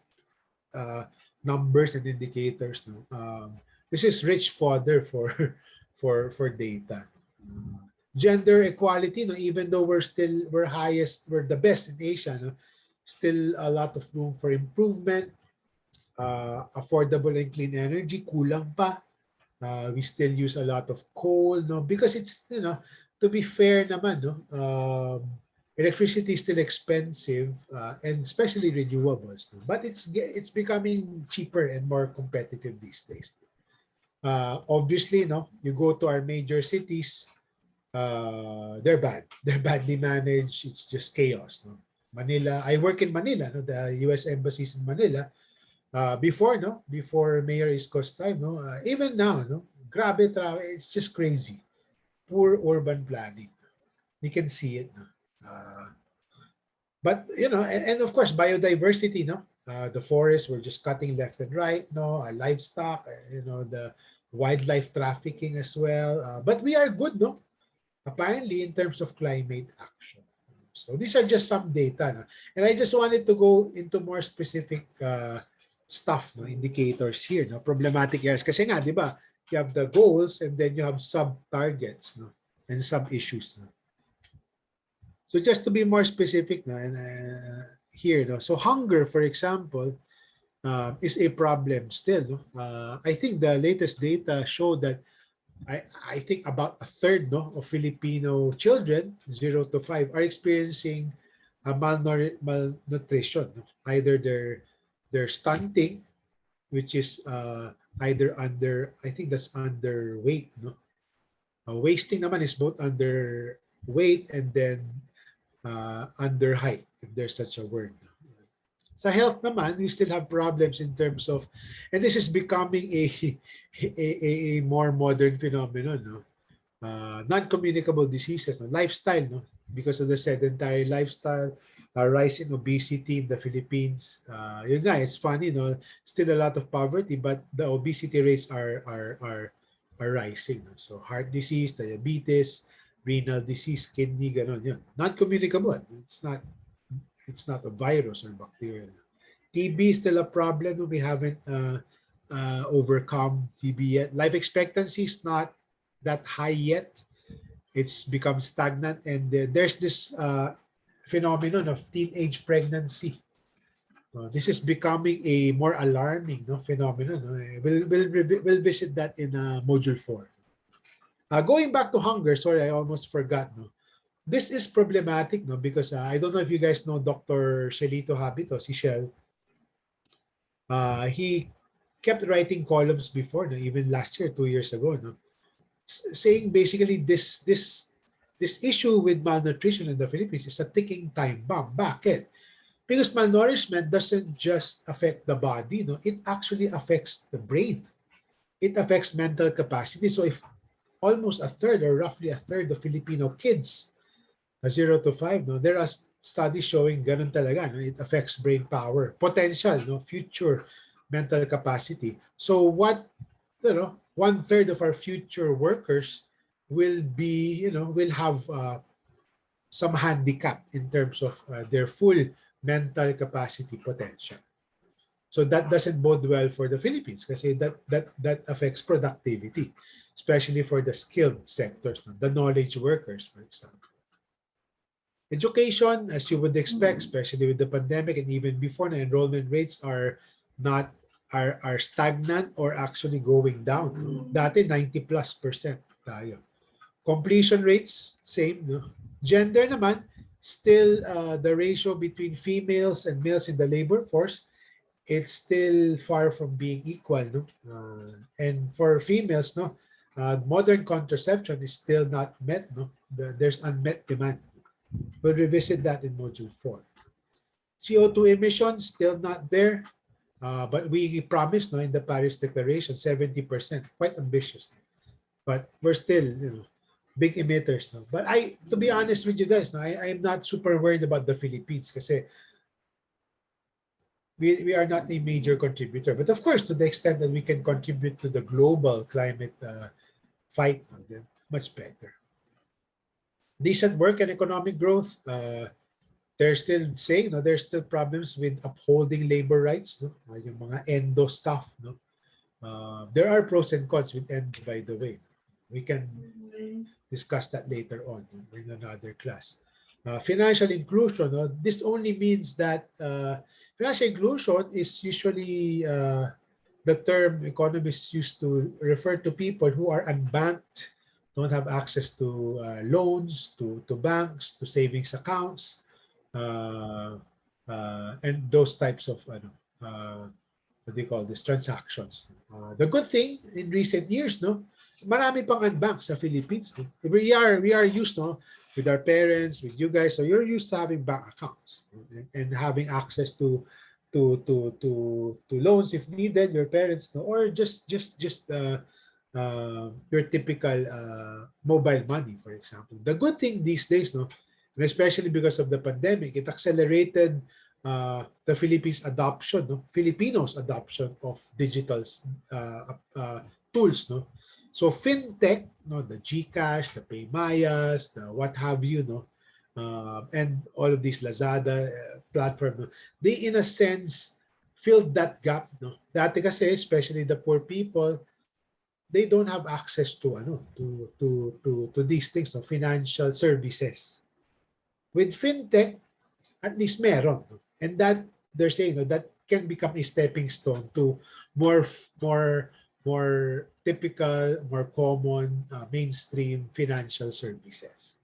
A: numbers and indicators, this is rich fodder for for data. Gender equality, even though we're the best in Asia, still a lot of room for improvement. Affordable and clean energy, kulang pa. We still use a lot of coal, because it's, to be fair naman, electricity is still expensive, and especially renewables, but it's becoming cheaper and more competitive these days. Obviously, you go to our major cities, they're bad. They're badly managed. It's just chaos. Manila, I work in Manila, the U.S. embassies in Manila. Before Mayor Isko's time, even now, grabe, it's just crazy. Poor urban planning. You can see it. But and of course, biodiversity. The forests were just cutting left and right. Livestock. The wildlife trafficking as well. But we are good, apparently, in terms of climate action. So these are just some data, and I just wanted to go into more specific stuff, indicators here, problematic areas. Kasi nga, di ba, you have the goals and then you have sub-targets, and sub-issues. So just to be more specific, and here, so hunger, for example, is a problem still. I think the latest data show that I think about a third of Filipino children, 0 to 5, are experiencing malnutrition. Either they're stunting, which is either I think that's underweight. Wasting naman is both underweight and then under height, if there's such a word. Sa health naman, we still have problems in terms of, and this is becoming a more modern phenomenon, non-communicable diseases, lifestyle, because of the sedentary lifestyle, rise in obesity in the Philippines. Yun nga, it's funny, still a lot of poverty, but the obesity rates are rising. So heart disease, diabetes, renal disease, kidney, ganon, yun. Non-communicable. It's not a virus or bacterial. TB is still a problem. We haven't overcome TB yet. Life expectancy is not that high yet. It's become stagnant, and there's this phenomenon of teenage pregnancy. This is becoming a more alarming phenomenon. We'll visit that in module 4. Going back to hunger, sorry, I almost forgot. This is problematic, because I don't know if you guys know Dr. Shelito Habito, si Shell. He kept writing columns before, no, even last year, 2 years ago, no, saying basically this issue with malnutrition in the Philippines is a ticking time bomb. Bakit? Because malnourishment doesn't just affect the body, no, it actually affects the brain. It affects mental capacity. So if almost a third or roughly a third of Filipino kids, 0 to 5, no, there are studies showing ganun talaga, no, it affects brain power, potential, no, future mental capacity. So what, one third of our future workers will be, will have some handicap in terms of their full mental capacity potential. So that doesn't bode well for the Philippines kasi that affects productivity, especially for the skilled sectors, the knowledge workers, for example. Education, as you would expect, especially with the pandemic and even before, the enrollment rates are not are stagnant or actually going down. No? Dati 90+% tayo. Completion rates, same. No? Gender naman, still the ratio between females and males in the labor force, it's still far from being equal. No? And for females, no, modern contraception is still not met. No? There's unmet demand. We'll revisit that in Module 4. CO2 emissions, still not there. But we promised, no, in the Paris Declaration, 70%, quite ambitious. But we're still, big emitters. No? But to be honest with you guys, no, I'm not super worried about the Philippines kasi we are not a major contributor. But of course, to the extent that we can contribute to the global climate fight, then much better. Decent work and economic growth. They're still saying, there's still problems with upholding labor rights, no? Yung mga endo stuff, no? There are pros and cons with endo, by the way. We can discuss that later on in another class. Financial inclusion, no? This only means that financial inclusion is usually the term economists use to refer to people who are unbanked, don't have access to loans, to banks, to savings accounts, and those types of what do you call this, transactions. The good thing in recent years, no, marami pang unbanked sa Philippines. No? We are used, no, with our parents, with you guys, so you're used to having bank accounts and having access to loans if needed, your parents, no, or just your typical mobile money, for example. The good thing these days, no, and especially because of the pandemic, it accelerated the Filipinos' adoption of digital tools, no. So fintech, no, the GCash, the PayMayas, the what have you, no, and all of these Lazada platform, no, they in a sense filled that gap, no. Dati kasi, especially the poor people, they don't have access to these things, no, financial services. With fintech, at least meron, no? And that they're saying, no, that can become a stepping stone to more typical, more common mainstream financial services.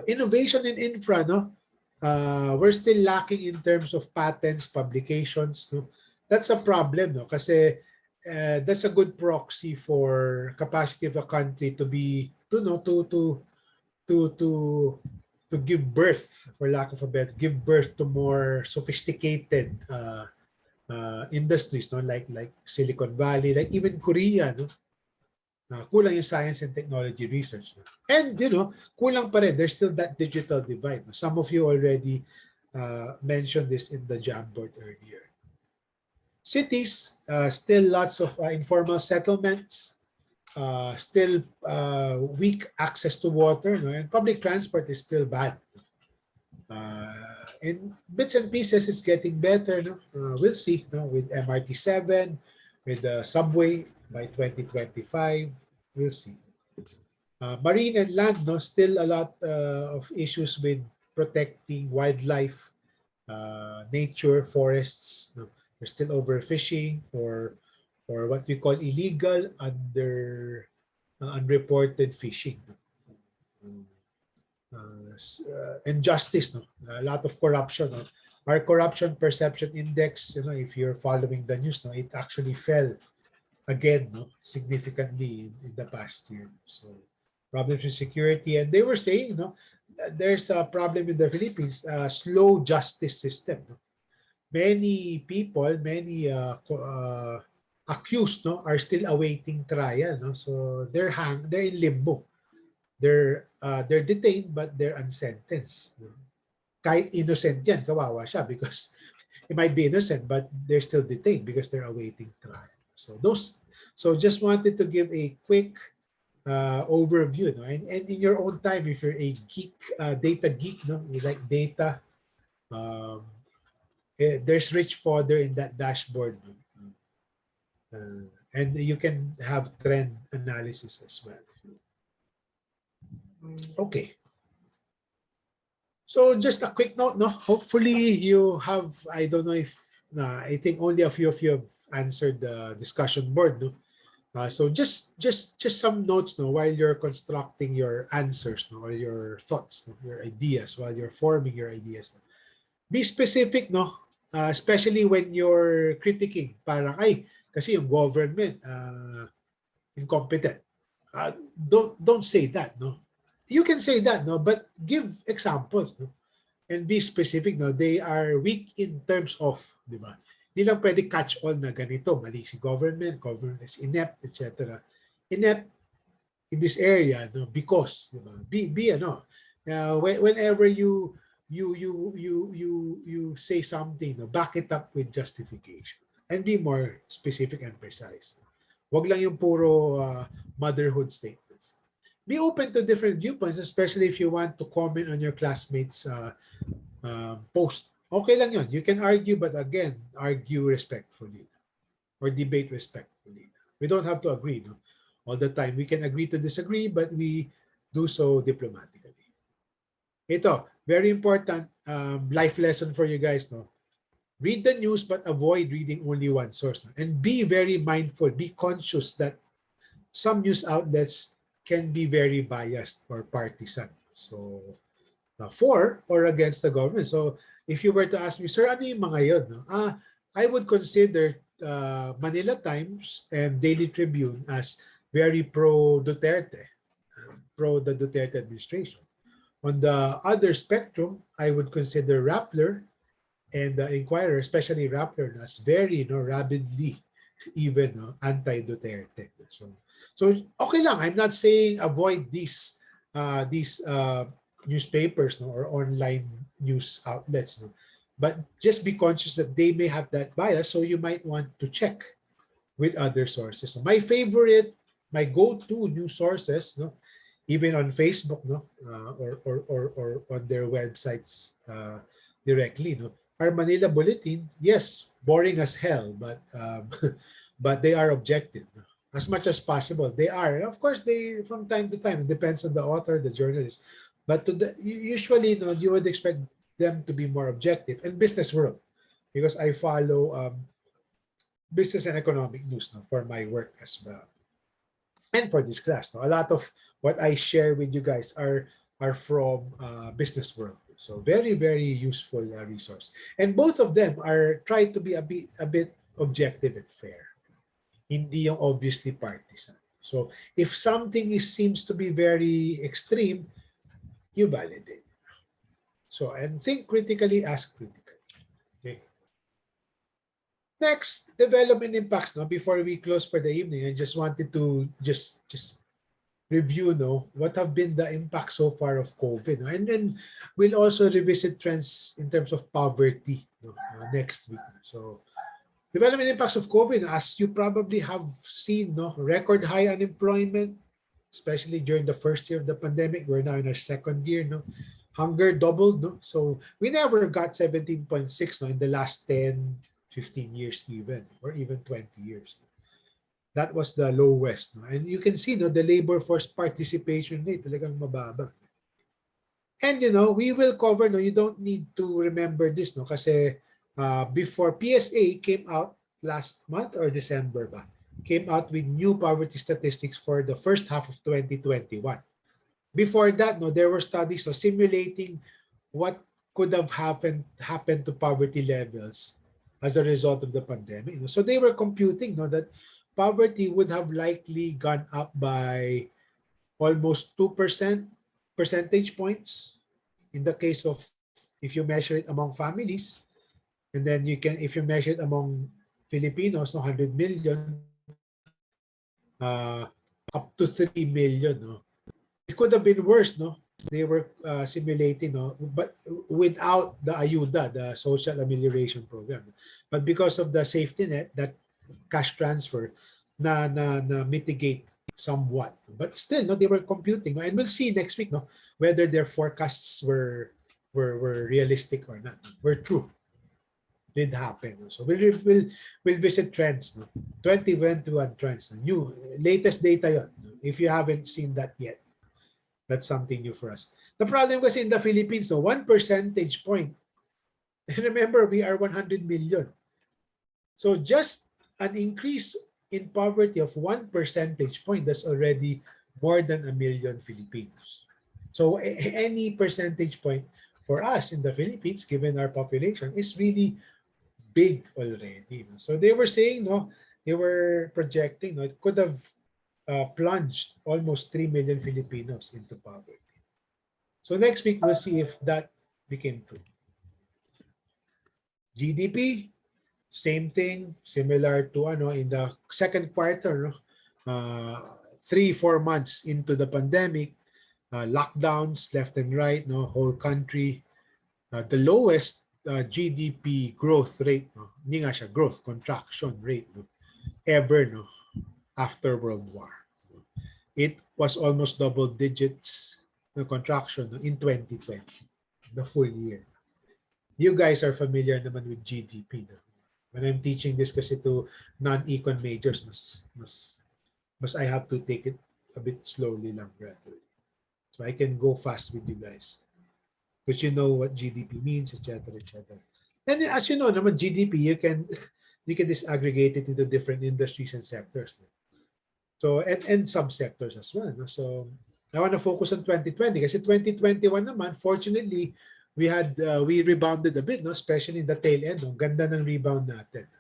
A: Innovation in infra, no, we're still lacking in terms of patents, publications, no. That's a problem, no, kasi that's a good proxy for capacity of a country to be to give birth, for lack of a better, give birth to more sophisticated industries, no, like Silicon Valley, like even Korea, no. Kulang yung science and technology research, no? And kulang pa rin, there's still that digital divide, no? Some of you already mentioned this in the Jamboard earlier. Cities, still lots of informal settlements, still weak access to water, no? And public transport is still bad. In bits and pieces, it's getting better, no? We'll see, no? With MRT7, with the subway by 2025, we'll see. Marine and land, no? Still a lot of issues with protecting wildlife, nature, forests, no? There's still overfishing or what we call illegal unreported fishing. injustice, no? A lot of corruption. No? Our corruption perception index, if you're following the news, no, it actually fell again, no, significantly in the past year. So problems with security, and they were saying, there's a problem in the Philippines, slow justice system. No? Many people, many accused, no, are still awaiting trial. No? So they're in limbo. They're detained but they're unsentenced. Kahit innocent yan, kawawa siya because he might be innocent but they're still detained because they're awaiting trial. So just wanted to give a quick overview, no? And in your own time, if you're a geek, data geek, no, you like data, there's rich fodder in that dashboard, no? And you can have trend analysis as well. Okay. So just a quick note, no. Hopefully you have. I don't know if. I think only a few of you have answered the discussion board, no. So just some notes, no, while you're constructing your answers, no, or your thoughts, no, your ideas, while you're forming your ideas. No. Be specific, no. Especially when you're critiquing, parang kasi yung government incompetent. Don't say that, no. You can say that, no, but give examples, no, and be specific, no. They are weak in terms of, di ba? Hindi lang pwede catch all na ganito, mali si government is inept, etc. Inept in this area, no, because, di ba? Be whenever you say something, no, back it up with justification and be more specific and precise. Wag lang yung puro motherhood statements. Be open to different viewpoints, especially if you want to comment on your classmates' post. Okay lang yun. You can argue, but again, argue respectfully or debate respectfully. We don't have to agree, no, all the time. We can agree to disagree, but we do so diplomatically. Ito, very important life lesson for you guys, no. Read the news, but avoid reading only one source. No? And be very mindful, be conscious that some news outlets can be very biased or partisan. So, for or against the government. So, if you were to ask me, sir, ano yung mga yun? No? I would consider Manila Times and Daily Tribune as very pro-Duterte, pro the Duterte administration. On the other spectrum, I would consider Rappler and the Inquirer, especially Rappler, as very, rabidly even anti-Duterte. So okay lang. I'm not saying avoid these newspapers, no, or online news outlets, no, but just be conscious that they may have that bias. So you might want to check with other sources. So my favorite, my go-to news sources, no, even on Facebook, no, or on their websites directly, no, are Manila Bulletin. Yes, boring as hell, but but they are objective. No? As much as possible, they are. Of course, they from time to time. It depends on the author, the journalist. But usually, no, you would expect them to be more objective. And Business World, because I follow business and economic news, no, for my work as well. And for this class, no, a lot of what I share with you guys are from Business World. So very, very useful resource. And both of them are trying to be a bit objective and fair. Hindi yung obviously partisan. So if something seems to be very extreme, you validate. So, and think critically, ask critically. Okay. Next, development impacts. No, before we close for the evening, I just wanted to just review, no, what have been the impacts so far of COVID. No? And then we'll also revisit trends in terms of poverty, no, next week. So, development impacts of COVID, as you probably have seen, no, record high unemployment, especially during the first year of the pandemic. We're now in our second year, no. Hunger doubled, no. So we never got 17.6, no, in the last 10, 15 years even, or even 20 years. That was the lowest, no. And you can see, no, the labor force participation rate talagang mababa. And we will cover, no, you don't need to remember this, no, kasi before PSA came out last month or December came out with new poverty statistics for the first half of 2021. before that, no, there were studies simulating what could have happened to poverty levels as a result of the pandemic. So they were computing that poverty would have likely gone up by almost 2% percentage points in the case of if you measure it among families, and then you can if you measure it among Filipinos, 100 million, up to 3 million. No? It could have been worse, no? They were simulating, no? But without the ayuda, the social amelioration program. But because of the safety net, that cash transfer na mitigate somewhat. But still, no, they were computing. No? And we'll see next week, no, whether their forecasts were realistic or not, were true. Did happen. So we'll visit trends, no? 2021 trends, new latest data yon. If you haven't seen that yet, that's something new for us. The problem was in the Philippines, no, 1 percentage point. Remember, we are 100 million. So just an increase in poverty of 1 percentage point, that's already more than 1 million Filipinos. So any percentage point for us in the Philippines, given our population, is really big already. So they were saying, no, they were projecting, no, it could have plunged almost 3 million Filipinos into poverty. So next week, we'll see if that became true. GDP, same thing, similar to in the second quarter, no? 3-4 months into the pandemic, lockdowns left and right, no, whole country, the lowest GDP growth rate, no? Hindi nga siya growth, contraction rate, no? Ever, no? After World War. It was almost double digits, no, contraction, no? In 2020, the full year. You guys are familiar naman with GDP, no? When I'm teaching this kasi to non-econ majors, mas I have to take it a bit slowly lang, gradually. So I can go fast with you guys. Because you know what GDP means, etc., etc. And as you know, naman GDP, you can disaggregate it into different industries and sectors. So and subsectors as well. No? So I want to focus on 2020 kasi 2021 naman, fortunately, we rebounded a bit, no? Especially in the tail end. No? Ganda ng rebound natin.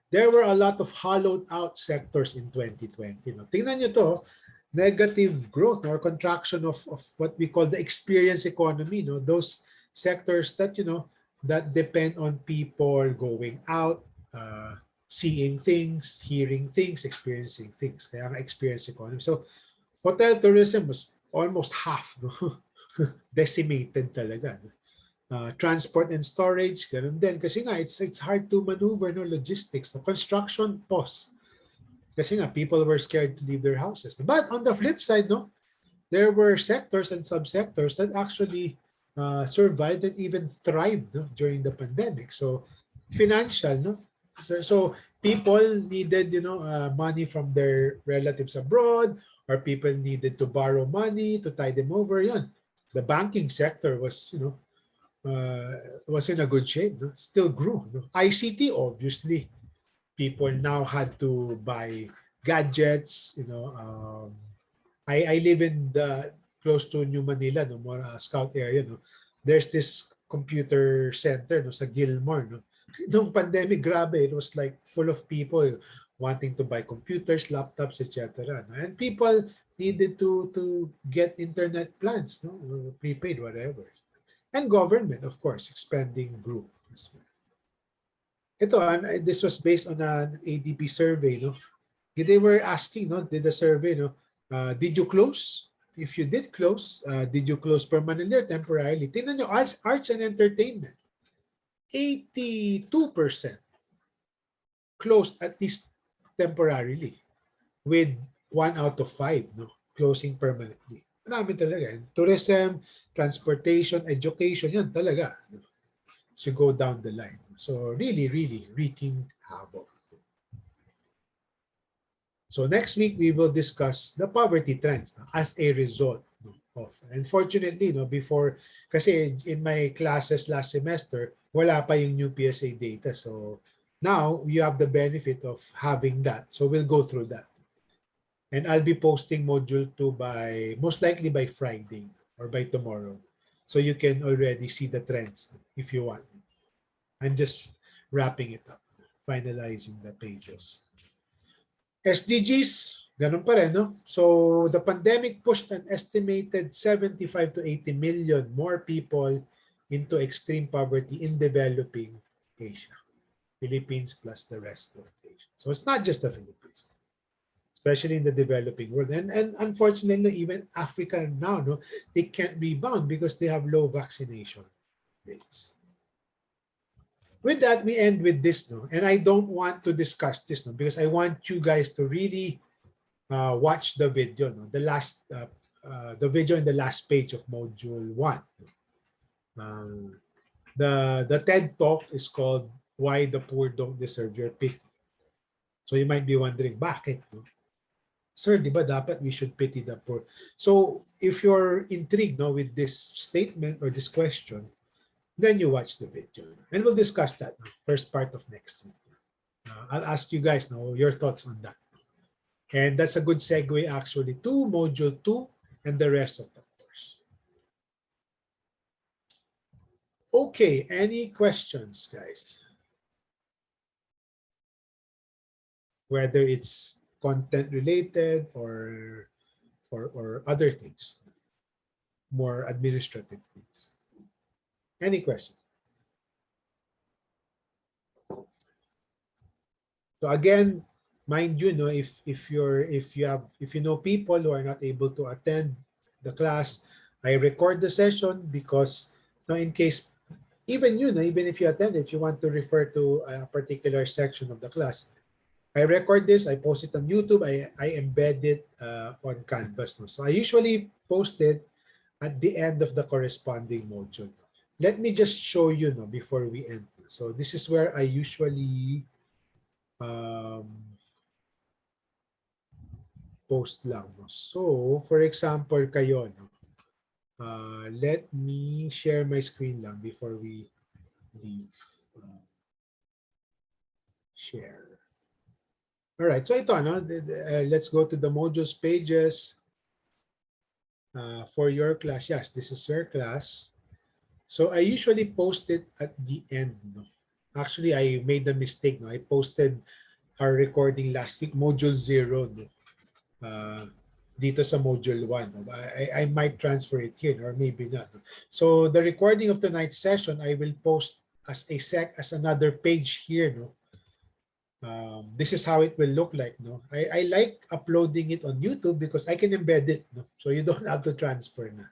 A: There were a lot of hollowed out sectors in 2020. No? Tingnan nyo to, negative growth or contraction of what we call the experience economy, no, those sectors that that depend on people going out, seeing things, hearing things, experiencing things. Kaya nga experience economy. So hotel tourism was almost half, no? Decimated talaga. No? Transport and storage, ganun din. Kasi nga it's hard to maneuver, no, logistics. The construction pause. Kasi nga, people were scared to leave their houses. But on the flip side, no, there were sectors and subsectors that actually survived and even thrived, no, during the pandemic. So, financial, no. So people needed, money from their relatives abroad, or people needed to borrow money to tide them over. Yun. The banking sector was, was in a good shape. No? Still grew. No? ICT, obviously. People now had to buy gadgets. I live in the close to New Manila, no, more Scout area. No, there's this computer center, no, sa Gilmore. No, nung pandemic, grabe, it was like full of people wanting to buy computers, laptops, etc. No? And people needed to get internet plans, no, prepaid, whatever. And government, of course, expanding group as well. Ito, this was based on an ADP survey, no? They were asking, no, did the survey, no, did you close? If you did close, did you close permanently or temporarily? Tingnan nyo, arts and entertainment, 82% closed at least temporarily, with 1 out of 5, no, closing permanently. Marami talaga. Tourism, transportation, education, yan talaga. No? To go down the line. So really, really wreaking havoc. So next week, we will discuss the poverty trends as a result of, unfortunately, before, kasi in my classes last semester, wala pa yung new PSA data. So now you have the benefit of having that. So we'll go through that. And I'll be posting module 2 by most likely by Friday or by tomorrow. So you can already see the trends if you want. I'm just wrapping it up, finalizing the pages. SDGs, ganun pa rin, no? So the pandemic pushed an estimated 75 to 80 million more people into extreme poverty in developing Asia. Philippines plus the rest of Asia. So it's not just the Philippines, especially in the developing world. And unfortunately, even Africa now, no, they can't rebound because they have low vaccination rates. With that, we end with this, no? And I don't want to discuss this, no, because I want you guys to really watch the video, no? The video in the last page of module 1. The TED talk is called "Why the Poor Don't Deserve Your Pity." So you might be wondering, bakit? No? Sir, di ba dapat we should pity the poor? So if you're intrigued, no, with this statement or this question, then you watch the video. And we'll discuss that first part of next week. I'll ask you guys now your thoughts on that. And that's a good segue actually to module 2 and the rest of the course. Okay, any questions, guys? Whether it's content related or other things, more administrative things. Any questions? So again, mind you, no, if you know people who are not able to attend the class, I record the session because, no, in case even you know, even if you attend, if you want to refer to a particular section of the class, I record this, I post it on YouTube, I embed it on Canvas. No? So I usually post it at the end of the corresponding module. Let me just show you, no, before we end. So this is where I usually post lang. No? So for example, kayo, no? Let me share my screen lang before we leave. Share. All right, so ito, no? Let's go to the modules pages for your class. Yes, this is your class. So I usually post it at the end. No? Actually, I made a mistake. No? I posted our recording last week, module 0. No? Dito sa module 1. No? I might transfer it here or maybe not. No? So the recording of tonight's session, I will post as another page here. No? This is how it will look like. No, I like uploading it on YouTube because I can embed it. No? So you don't have to transfer na.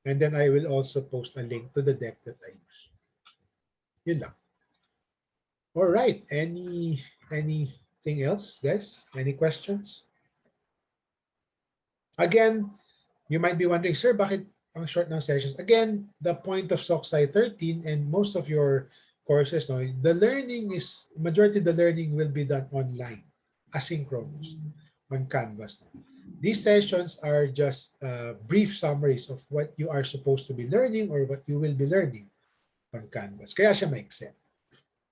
A: And then I will also post a link to the deck that I use. Yun lang. All right. Anything else, guys? Any questions? Again, you might be wondering, sir, bakit ang short ng sessions? Again, the point of SOCSI 13 and most of your courses, no, the majority of the learning will be done online, asynchronous, on Canvas. These sessions are just brief summaries of what you are supposed to be learning or what you will be learning on Canvas. Kaya siya ma-extend.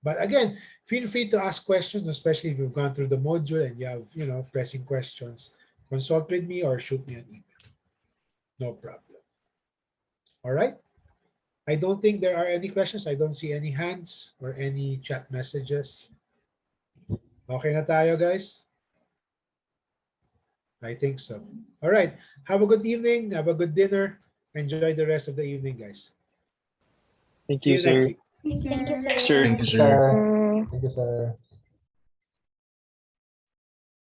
A: But again, feel free to ask questions, especially if you've gone through the module and you have, pressing questions. Consult with me or shoot me an email. No problem. All right. I don't think there are any questions. I don't see any hands or any chat messages. Okay na tayo, guys? I think so. All right. Have a good evening. Have a good dinner. Enjoy the rest of the evening, guys.
K: Thank
A: See
K: you,
A: you next
K: sir.
A: week.
F: Thank you,
E: Thank you,
F: sir.
E: sir.
I: Thank you, sir.